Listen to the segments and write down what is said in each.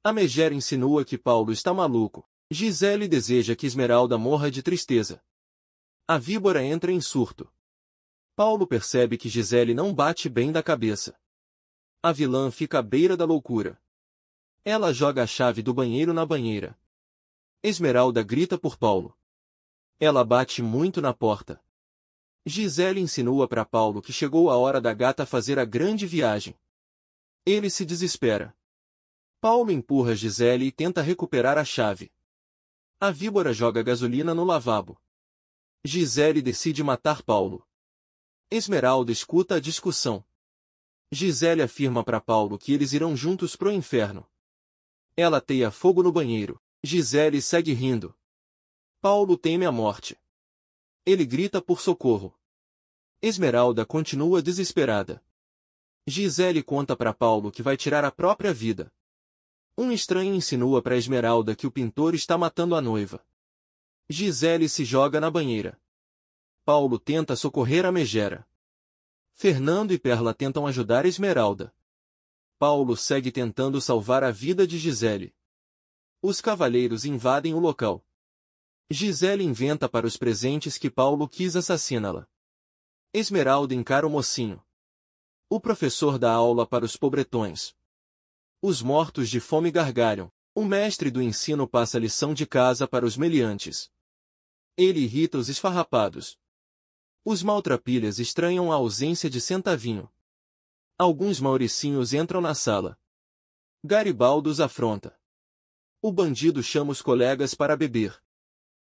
A megera insinua que Paulo está maluco. Gisele deseja que Esmeralda morra de tristeza. A víbora entra em surto. Paulo percebe que Gisele não bate bem da cabeça. A vilã fica à beira da loucura. Ela joga a chave do banheiro na banheira. Esmeralda grita por Paulo. Ela bate muito na porta. Gisele insinua para Paulo que chegou a hora da gata fazer a grande viagem. Ele se desespera. Paulo empurra Gisele e tenta recuperar a chave. A víbora joga gasolina no lavabo. Gisele decide matar Paulo. Esmeralda escuta a discussão. Gisele afirma para Paulo que eles irão juntos pro inferno. Ela teia fogo no banheiro. Gisele segue rindo. Paulo teme a morte. Ele grita por socorro. Esmeralda continua desesperada. Gisele conta para Paulo que vai tirar a própria vida. Um estranho insinua para Esmeralda que o pintor está matando a noiva. Gisele se joga na banheira. Paulo tenta socorrer a megera. Fernando e Perla tentam ajudar Esmeralda. Paulo segue tentando salvar a vida de Gisele. Os cavaleiros invadem o local. Gisele inventa para os presentes que Paulo quis assassiná-la. Esmeralda encara o mocinho. O professor dá aula para os pobretões. Os mortos de fome gargalham. O mestre do ensino passa lição de casa para os meliantes. Ele irrita os esfarrapados. Os maltrapilhas estranham a ausência de Centavinho. Alguns mauricinhos entram na sala. Garibaldo os afronta. O bandido chama os colegas para beber.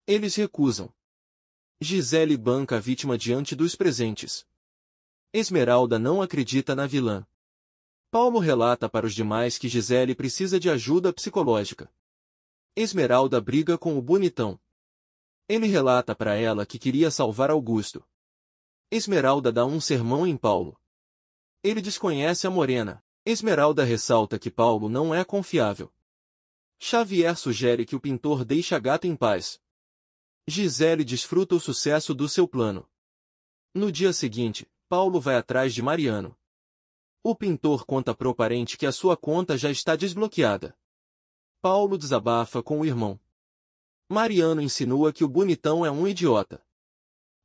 Eles recusam. Gisele banca a vítima diante dos presentes. Esmeralda não acredita na vilã. Paulo relata para os demais que Gisele precisa de ajuda psicológica. Esmeralda briga com o bonitão. Ele relata para ela que queria salvar Augusto. Esmeralda dá um sermão em Paulo. Ele desconhece a morena. Esmeralda ressalta que Paulo não é confiável. Xavier sugere que o pintor deixe a gata em paz. Gisele desfruta o sucesso do seu plano. No dia seguinte, Paulo vai atrás de Mariano. O pintor conta pro parente que a sua conta já está desbloqueada. Paulo desabafa com o irmão. Mariano insinua que o bonitão é um idiota.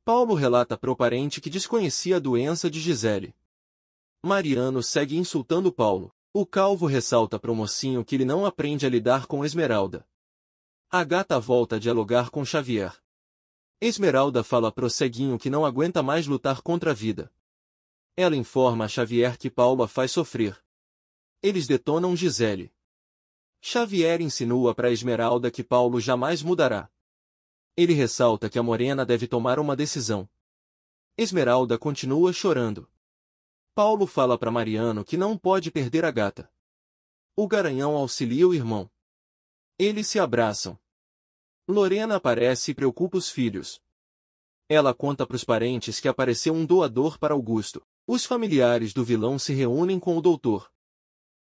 Paulo relata pro parente que desconhecia a doença de Gisele. Mariano segue insultando Paulo. O calvo ressalta pro mocinho que ele não aprende a lidar com Esmeralda. A gata volta a dialogar com Xavier. Esmeralda fala pro ceguinho que não aguenta mais lutar contra a vida. Ela informa a Xavier que Paulo a faz sofrer. Eles detonam Gisele. Xavier insinua para Esmeralda que Paulo jamais mudará. Ele ressalta que a morena deve tomar uma decisão. Esmeralda continua chorando. Paulo fala para Mariano que não pode perder a gata. O garanhão auxilia o irmão. Eles se abraçam. Lorena aparece e preocupa os filhos. Ela conta para os parentes que apareceu um doador para Augusto. Os familiares do vilão se reúnem com o doutor.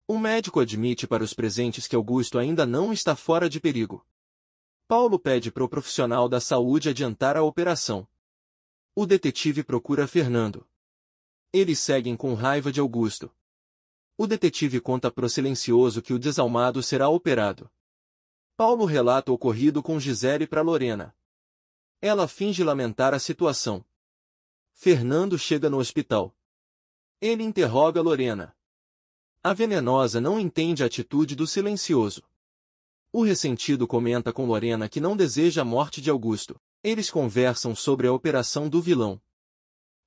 O médico admite para os presentes que Augusto ainda não está fora de perigo. Paulo pede para o profissional da saúde adiantar a operação. O detetive procura Fernando. Eles seguem com raiva de Augusto. O detetive conta pro silencioso que o desalmado será operado. Paulo relata o ocorrido com Gisele para Lorena. Ela finge lamentar a situação. Fernando chega no hospital. Ele interroga Lorena. A venenosa não entende a atitude do silencioso. O ressentido comenta com Lorena que não deseja a morte de Augusto. Eles conversam sobre a operação do vilão.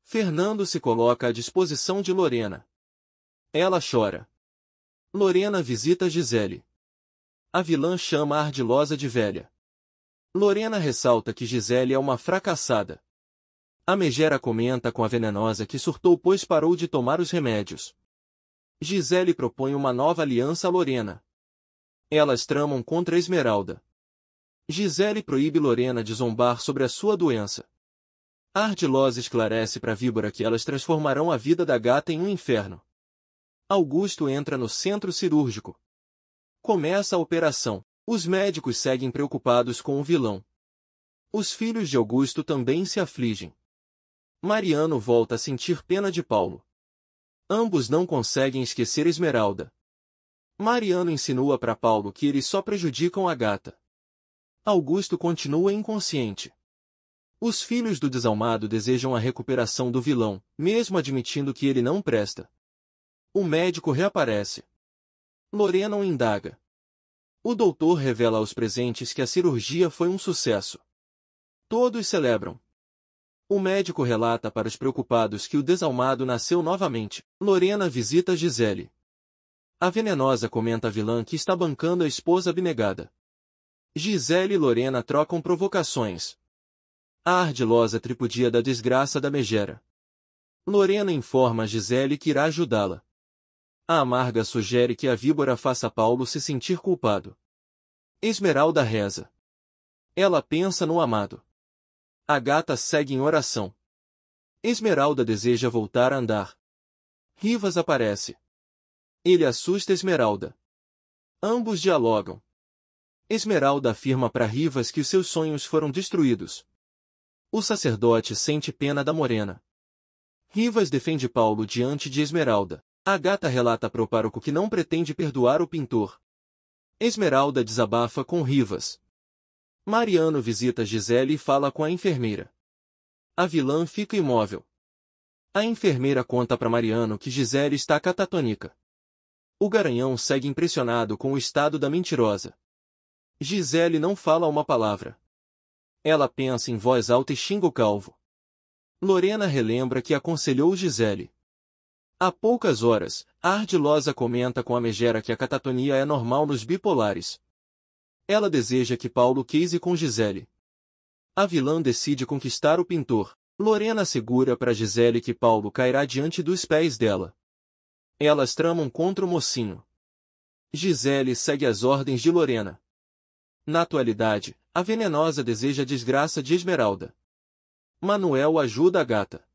Fernando se coloca à disposição de Lorena. Ela chora. Lorena visita Gisele. A vilã chama a ardilosa de velha. Lorena ressalta que Gisele é uma fracassada. A megera comenta com a venenosa que surtou pois parou de tomar os remédios. Gisele propõe uma nova aliança a Lorena. Elas tramam contra Esmeralda. Gisele proíbe Lorena de zombar sobre a sua doença. A ardilosa esclarece para a víbora que elas transformarão a vida da gata em um inferno. Augusto entra no centro cirúrgico. Começa a operação. Os médicos seguem preocupados com o vilão. Os filhos de Augusto também se afligem. Mariano volta a sentir pena de Paulo. Ambos não conseguem esquecer Esmeralda. Mariano insinua para Paulo que eles só prejudicam Agatha. Augusto continua inconsciente. Os filhos do desalmado desejam a recuperação do vilão, mesmo admitindo que ele não presta. O médico reaparece. Lorena o indaga. O doutor revela aos presentes que a cirurgia foi um sucesso. Todos celebram. O médico relata para os preocupados que o desalmado nasceu novamente. Lorena visita Gisele. A venenosa comenta à vilã que está bancando a esposa abnegada. Gisele e Lorena trocam provocações. A ardilosa tripudia da desgraça da megera. Lorena informa a Gisele que irá ajudá-la. A amarga sugere que a víbora faça Paulo se sentir culpado. Esmeralda reza. Ela pensa no amado. Agatha segue em oração. Esmeralda deseja voltar a andar. Rivas aparece. Ele assusta Esmeralda. Ambos dialogam. Esmeralda afirma para Rivas que os seus sonhos foram destruídos. O sacerdote sente pena da morena. Rivas defende Paulo diante de Esmeralda. Agatha relata para o pároco que não pretende perdoar o pintor. Esmeralda desabafa com Rivas. Mariano visita Gisele e fala com a enfermeira. A vilã fica imóvel. A enfermeira conta para Mariano que Gisele está catatônica. O garanhão segue impressionado com o estado da mentirosa. Gisele não fala uma palavra. Ela pensa em voz alta e xinga o calvo. Lorena relembra que aconselhou Gisele. Há poucas horas, a ardilosa comenta com a megera que a catatonia é normal nos bipolares. Ela deseja que Paulo case com Gisele. A vilã decide conquistar o pintor. Lorena assegura para Gisele que Paulo cairá diante dos pés dela. Elas tramam contra o mocinho. Gisele segue as ordens de Lorena. Na atualidade, a venenosa deseja a desgraça de Esmeralda. Manuel ajuda a gata.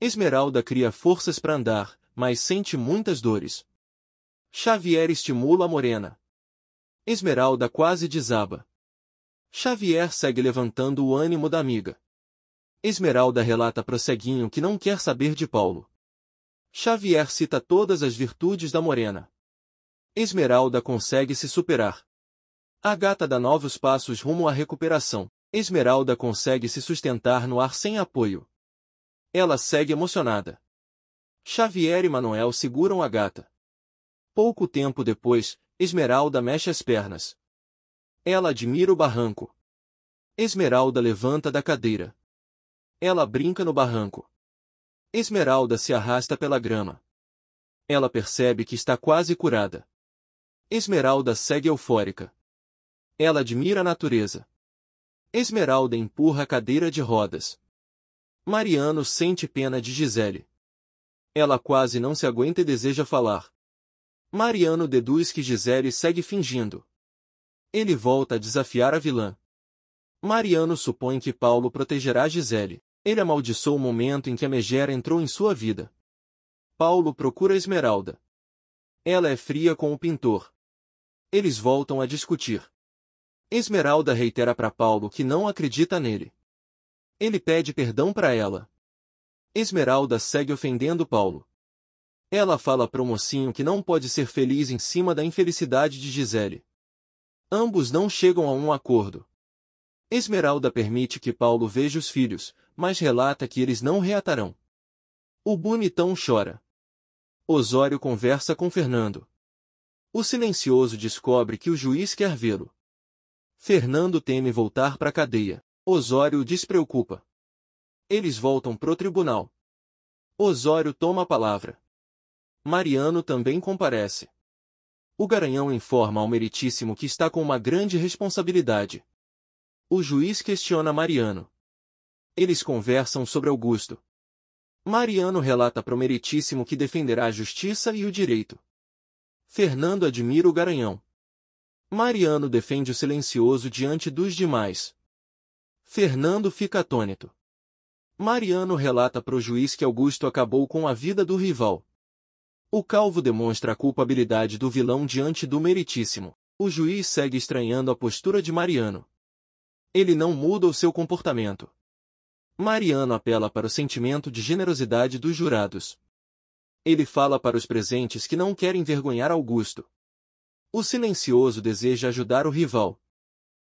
Esmeralda cria forças para andar, mas sente muitas dores. Xavier estimula a morena. Esmeralda quase desaba. Xavier segue levantando o ânimo da amiga. Esmeralda relata pro ceguinho que não quer saber de Paulo. Xavier cita todas as virtudes da morena. Esmeralda consegue se superar. A gata dá novos passos rumo à recuperação. Esmeralda consegue se sustentar no ar sem apoio. Ela segue emocionada. Xavier e Manuel seguram a gata. Pouco tempo depois, Esmeralda mexe as pernas. Ela admira o barranco. Esmeralda levanta da cadeira. Ela brinca no barranco. Esmeralda se arrasta pela grama. Ela percebe que está quase curada. Esmeralda segue eufórica. Ela admira a natureza. Esmeralda empurra a cadeira de rodas. Mariano sente pena de Gisele. Ela quase não se aguenta e deseja falar. Mariano deduz que Gisele segue fingindo. Ele volta a desafiar a vilã. Mariano supõe que Paulo protegerá Gisele. Ele amaldiçoou o momento em que a megera entrou em sua vida. Paulo procura Esmeralda. Ela é fria com o pintor. Eles voltam a discutir. Esmeralda reitera para Paulo que não acredita nele. Ele pede perdão para ela. Esmeralda segue ofendendo Paulo. Ela fala para o mocinho que não pode ser feliz em cima da infelicidade de Gisele. Ambos não chegam a um acordo. Esmeralda permite que Paulo veja os filhos, mas relata que eles não reatarão. O bonitão chora. Osório conversa com Fernando. O silencioso descobre que o juiz quer vê-lo. Fernando teme voltar para a cadeia. Osório o despreocupa. Eles voltam pro tribunal. Osório toma a palavra. Mariano também comparece. O garanhão informa ao meritíssimo que está com uma grande responsabilidade. O juiz questiona Mariano. Eles conversam sobre Augusto. Mariano relata pro meritíssimo que defenderá a justiça e o direito. Fernando admira o garanhão. Mariano defende o silencioso diante dos demais. Fernando fica atônito. Mariano relata pro juiz que Augusto acabou com a vida do rival. O calvo demonstra a culpabilidade do vilão diante do meritíssimo. O juiz segue estranhando a postura de Mariano. Ele não muda o seu comportamento. Mariano apela para o sentimento de generosidade dos jurados. Ele fala para os presentes que não quer envergonhar Augusto. O silencioso deseja ajudar o rival.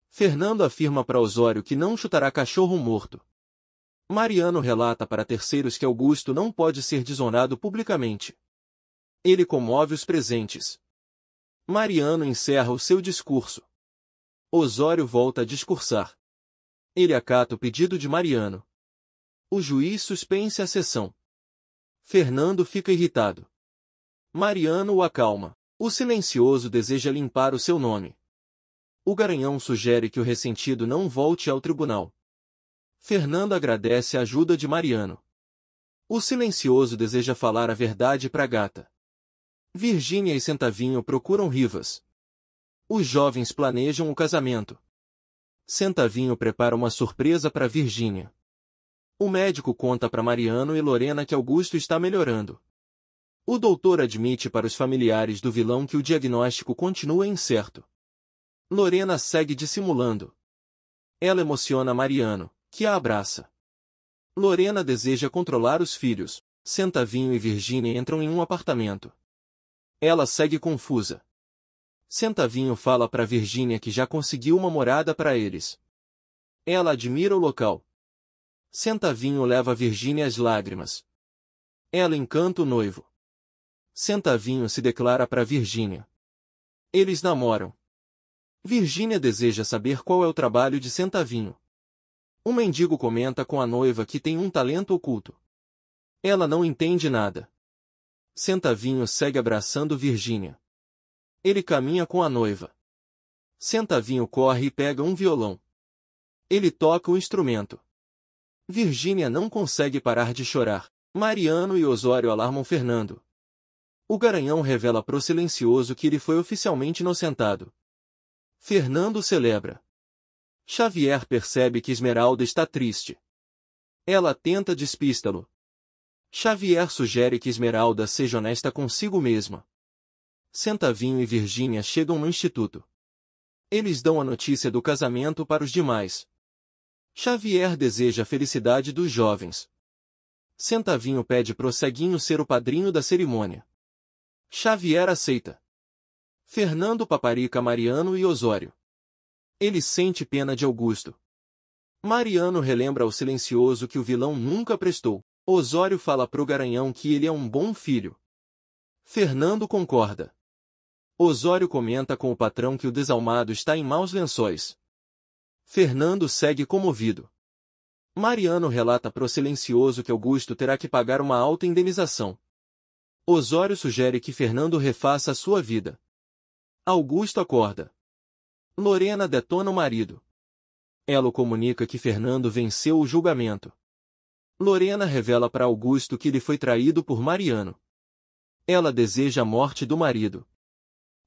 Fernando afirma para Osório que não chutará cachorro morto. Mariano relata para terceiros que Augusto não pode ser desonrado publicamente. Ele comove os presentes. Mariano encerra o seu discurso. Osório volta a discursar. Ele acata o pedido de Mariano. O juiz suspende a sessão. Fernando fica irritado. Mariano o acalma. O silencioso deseja limpar o seu nome. O Garanhão sugere que o ressentido não volte ao tribunal. Fernando agradece a ajuda de Mariano. O silencioso deseja falar a verdade para Gata. Virgínia e Centavinho procuram Rivas. Os jovens planejam o casamento. Centavinho prepara uma surpresa para Virgínia. O médico conta para Mariano e Lorena que Augusto está melhorando. O doutor admite para os familiares do vilão que o diagnóstico continua incerto. Lorena segue dissimulando. Ela emociona Mariano, que a abraça. Lorena deseja controlar os filhos. Centavinho e Virgínia entram em um apartamento. Ela segue confusa. Centavinho fala para Virgínia que já conseguiu uma morada para eles. Ela admira o local. Centavinho leva Virgínia às lágrimas. Ela encanta o noivo. Centavinho se declara para Virgínia. Eles namoram. Virgínia deseja saber qual é o trabalho de Centavinho. Um mendigo comenta com a noiva que tem um talento oculto. Ela não entende nada. Centavinho segue abraçando Virgínia. Ele caminha com a noiva. Centavinho corre e pega um violão. Ele toca o instrumento. Virgínia não consegue parar de chorar. Mariano e Osório alarmam Fernando. O Garanhão revela pro silencioso que ele foi oficialmente inocentado. Fernando celebra. Xavier percebe que Esmeralda está triste. Ela tenta despistá-lo. Xavier sugere que Esmeralda seja honesta consigo mesma. Centavinho e Virgínia chegam no instituto. Eles dão a notícia do casamento para os demais. Xavier deseja a felicidade dos jovens. Centavinho pede pro ceguinho ser o padrinho da cerimônia. Xavier aceita. Fernando paparica Mariano e Osório. Ele sente pena de Augusto. Mariano relembra ao silencioso que o vilão nunca prestou. Osório fala pro Garanhão que ele é um bom filho. Fernando concorda. Osório comenta com o patrão que o desalmado está em maus lençóis. Fernando segue comovido. Mariano relata pro silencioso que Augusto terá que pagar uma alta indenização. Osório sugere que Fernando refaça a sua vida. Augusto acorda. Lorena detona o marido. Ela comunica que Fernando venceu o julgamento. Lorena revela para Augusto que ele foi traído por Mariano. Ela deseja a morte do marido.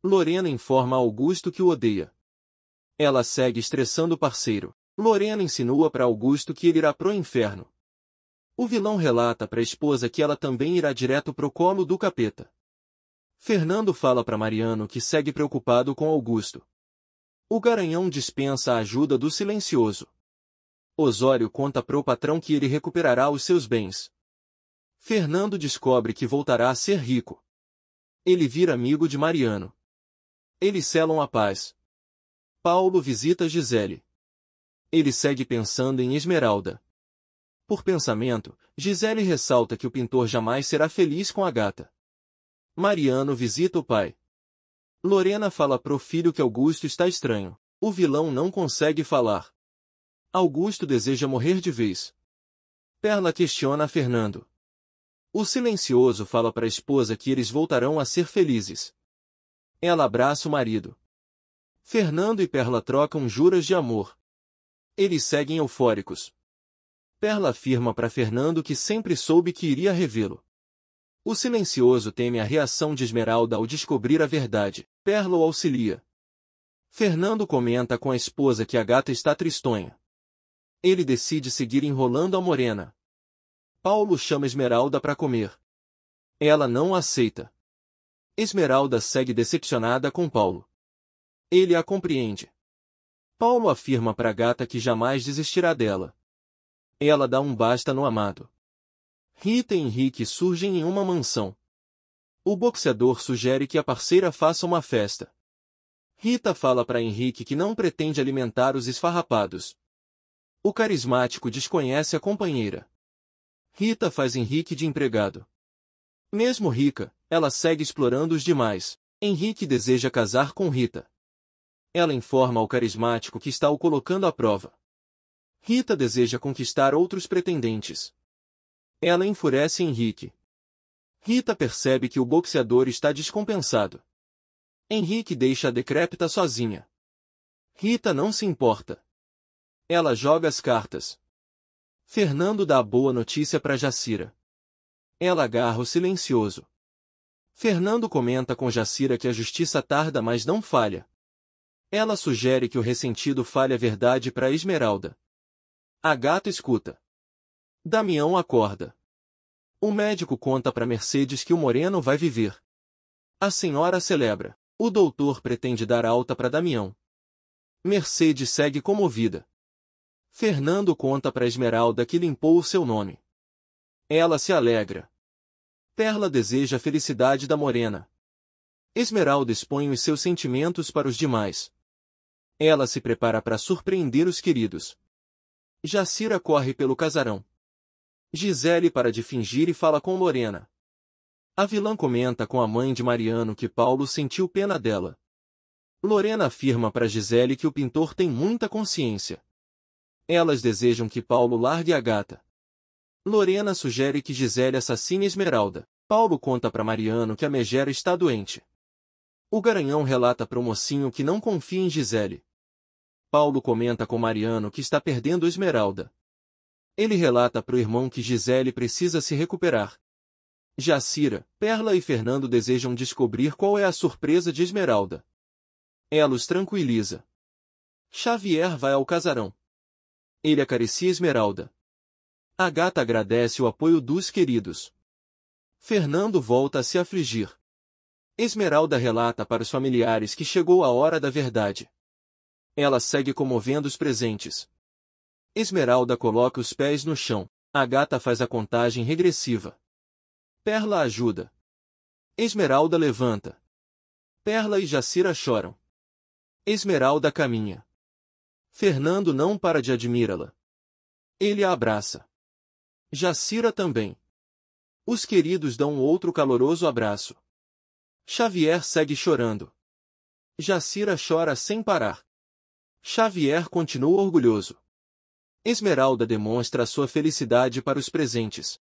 Lorena informa a Augusto que o odeia. Ela segue estressando o parceiro. Lorena insinua para Augusto que ele irá pro inferno. O vilão relata para a esposa que ela também irá direto pro colo do capeta. Fernando fala para Mariano que segue preocupado com Augusto. O Garanhão dispensa a ajuda do silencioso. Osório conta pro patrão que ele recuperará os seus bens. Fernando descobre que voltará a ser rico. Ele vira amigo de Mariano. Eles selam a paz. Paulo visita Gisele. Ele segue pensando em Esmeralda. Por pensamento, Gisele ressalta que o pintor jamais será feliz com a gata. Mariano visita o pai. Lorena fala pro filho que Augusto está estranho. O vilão não consegue falar. Augusto deseja morrer de vez. Perla questiona a Fernando. O silencioso fala para a esposa que eles voltarão a ser felizes. Ela abraça o marido. Fernando e Perla trocam juras de amor. Eles seguem eufóricos. Perla afirma para Fernando que sempre soube que iria revê-lo. O silencioso teme a reação de Esmeralda ao descobrir a verdade. Perla o auxilia. Fernando comenta com a esposa que a gata está tristonha. Ele decide seguir enrolando a morena. Paulo chama Esmeralda para comer. Ela não aceita. Esmeralda segue decepcionada com Paulo. Ele a compreende. Paulo afirma para a gata que jamais desistirá dela. Ela dá um basta no amado. Rita e Henrique surgem em uma mansão. O boxeador sugere que a parceira faça uma festa. Rita fala para Henrique que não pretende alimentar os esfarrapados. O carismático desconhece a companheira. Rita faz Henrique de empregado. Mesmo rica, ela segue explorando os demais. Henrique deseja casar com Rita. Ela informa ao carismático que está o colocando à prova. Rita deseja conquistar outros pretendentes. Ela enfurece Henrique. Rita percebe que o boxeador está descompensado. Henrique deixa a decrépita sozinha. Rita não se importa. Ela joga as cartas. Fernando dá a boa notícia para Jacira. Ela agarra o silencioso. Fernando comenta com Jacira que a justiça tarda, mas não falha. Ela sugere que o ressentido fale a verdade para Esmeralda. A gata escuta. Damião acorda. O médico conta para Mercedes que o Moreno vai viver. A senhora celebra. O doutor pretende dar alta para Damião. Mercedes segue comovida. Fernando conta para Esmeralda que limpou o seu nome. Ela se alegra. Perla deseja a felicidade da morena. Esmeralda expõe os seus sentimentos para os demais. Ela se prepara para surpreender os queridos. Jacira corre pelo casarão. Gisele para de fingir e fala com Lorena. A vilã comenta com a mãe de Mariano que Paulo sentiu pena dela. Lorena afirma para Gisele que o pintor tem muita consciência. Elas desejam que Paulo largue a gata. Lorena sugere que Gisele assassine Esmeralda. Paulo conta para Mariano que a megera está doente. O garanhão relata para o mocinho que não confia em Gisele. Paulo comenta com Mariano que está perdendo Esmeralda. Ele relata para o irmão que Gisele precisa se recuperar. Jacira, Perla e Fernando desejam descobrir qual é a surpresa de Esmeralda. Ela os tranquiliza. Xavier vai ao casarão. Ele acaricia Esmeralda. A gata agradece o apoio dos queridos. Fernando volta a se afligir. Esmeralda relata para os familiares que chegou a hora da verdade. Ela segue comovendo os presentes. Esmeralda coloca os pés no chão. A gata faz a contagem regressiva. Perla ajuda. Esmeralda levanta. Perla e Jacira choram. Esmeralda caminha. Fernando não para de admirá-la. Ele a abraça. Jacira também. Os queridos dão outro caloroso abraço. Xavier segue chorando. Jacira chora sem parar. Xavier continua orgulhoso. Esmeralda demonstra a sua felicidade para os presentes.